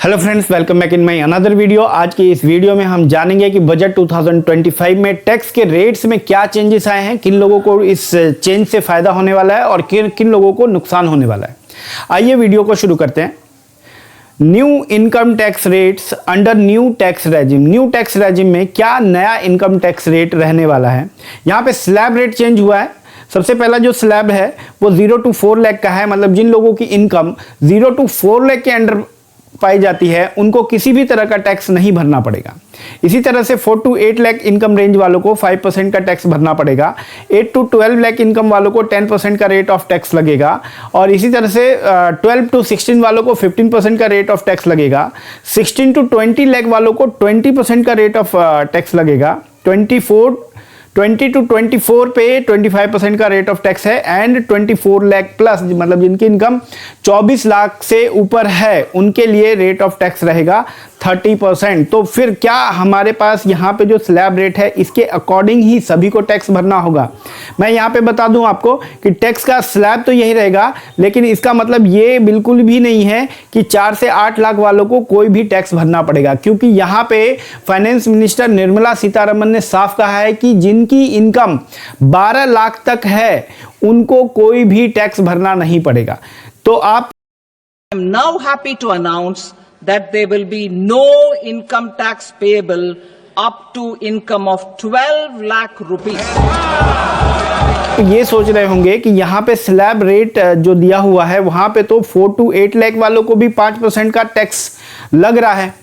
Hello friends, welcome back in my another video. आज की इस वीडियो में हम जानेंगे कि बजट 2025 में टैक्स के रेट्स में क्या चेंजेस आए हैं, किन लोगों को इस चेंज से फायदा होने वाला है और किन लोगों को नुकसान होने वाला है। आइए वीडियो को शुरू करते हैं। New income tax rates under new tax regime. New tax regime में क्या नया इनकम टैक्स रेट रहने वाला है। यहाँ पे स्लैब रेट चेंज हुआ है। सबसे पहला जो स्लैब है वो 0 to 4 लाख का है, मतलब जिन लोगों की इनकम 0 to 4 लाख के अंडर पाई जाती है उनको किसी भी तरह का टैक्स नहीं भरना पड़ेगा। इसी तरह से 4 to 8 लाख इनकम रेंज वालों को 5% का टैक्स भरना पड़ेगा। 8 to 12 लाख इनकम वालों को 10% का रेट ऑफ टैक्स लगेगा और इसी तरह से 12 to 16 वालों को 15% का रेट ऑफ टैक्स लगेगा। 16 to 20 लाख वालों को 20% का रेट ऑफ टैक्स लगेगा। 20 to 24 पे 25% का रेट ऑफ टैक्स है एंड 24 लाख प्लस, मतलब जिनकी इनकम 24 लाख से ऊपर है उनके लिए रेट ऑफ टैक्स रहेगा 30%। तो फिर क्या हमारे पास यहाँ पे जो स्लैब रेट है इसके अकॉर्डिंग ही सभी को टैक्स भरना होगा। मैं यहाँ पे बता दूँ आपको कि टैक्स का स्लैब तो यही रहेगा, लेकिन इसका मतलब ये बिल्कुल भी नहीं है कि 4 से 8 लाख वालों को कोई भी टैक्स भरना पड़ेगा, क्योंकि यहाँ पे फाइनेंस मिनिस्टर निर्मला सीतारमण ने साफ कहा है कि जिनकी इनकम 12 लाख तक है उनको कोई भी टैक्स भरना नहीं पड़ेगा। तो आप I am now happy to announce that there will be no income tax payable up to income of 12 lakh rupees. ये सोच रहे होंगे कि यहाँ पे स्लैब रेट जो दिया हुआ है वहाँ पे तो 4 to 8 लाख वालों को भी 5% का टैक्स लग रहा है,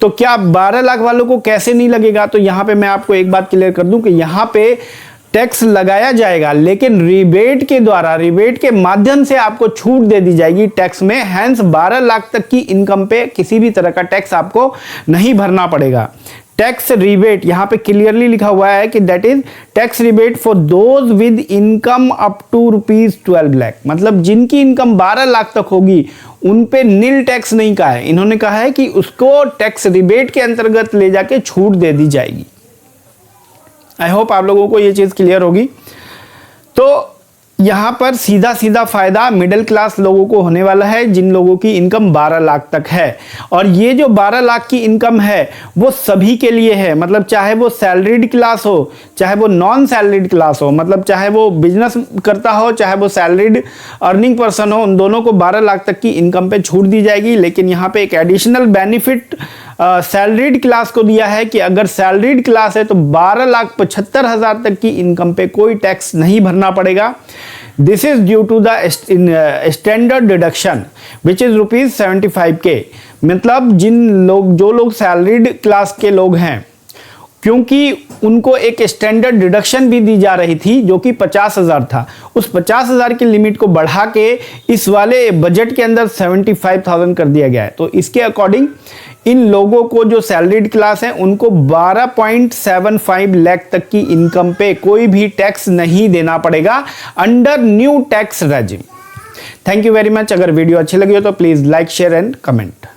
तो क्या 12 लाख वालों को कैसे नहीं लगेगा। तो यहाँ पे मैं आपको एक बात क्लियर कर दूं कि यहाँ पे टैक्स लगाया जाएगा, लेकिन रिबेट के द्वारा, रिबेट के माध्यम से आपको छूट दे दी जाएगी टैक्स में। हैंस 12 लाख तक की इनकम पे किसी भी तरह का टैक्स आपको नहीं भरना पड़ेगा। टैक्स रिबेट यहाँ पे क्लियरली लिखा हुआ है कि that is tax rebate for those with income up to ₹12 lakh, मतलब जिनकी इनकम 12 लाख तक होगी उन पे नील टैक्स नहीं कहा है, इन्होंने कहा है कि उसको टैक्स रिबेट के अंतर्गत ले जाके छूट दे दी जाएगी। आई होप आप लोगों को ये चीज क्लियर होगी। तो यहां पर सीधा सीधा फायदा मिडिल क्लास लोगों को होने वाला है, जिन लोगों की इनकम 12 लाख तक है। और ये जो 12 लाख की इनकम है वो सभी के लिए है, मतलब चाहे वो सैलरीड क्लास हो चाहे वो नॉन सैलरीड क्लास हो, मतलब चाहे वो बिजनेस करता हो चाहे वो सैलरीड अर्निंग पर्सन हो, उन दोनों को 12 लाख तक की इनकम पे छूट दी जाएगी। लेकिन यहाँ पे एक एडिशनल बेनिफिट सैलरीड क्लास को दिया है कि अगर सैलरीड क्लास है तो 12,75,000 तक की इनकम पे कोई टैक्स नहीं भरना पड़ेगा। This is due to the standard deduction which is ₹75K, मतलब जो लोग सैलरीड क्लास के लोग हैं, क्योंकि उनको एक स्टैंडर्ड डिडक्शन भी दी जा रही थी जो कि 50,000 था, उस 50,000 की लिमिट को बढ़ा के इस वाले बजट के अंदर 75,000 कर दिया गया है। तो इसके अकॉर्डिंग इन लोगों को जो सैलरीड क्लास है उनको 12.75 लाख तक की इनकम पे कोई भी टैक्स नहीं देना पड़ेगा under new tax regime. Thank you very much. अगर वीडियो अच्छी लगी हो तो please like, share and comment.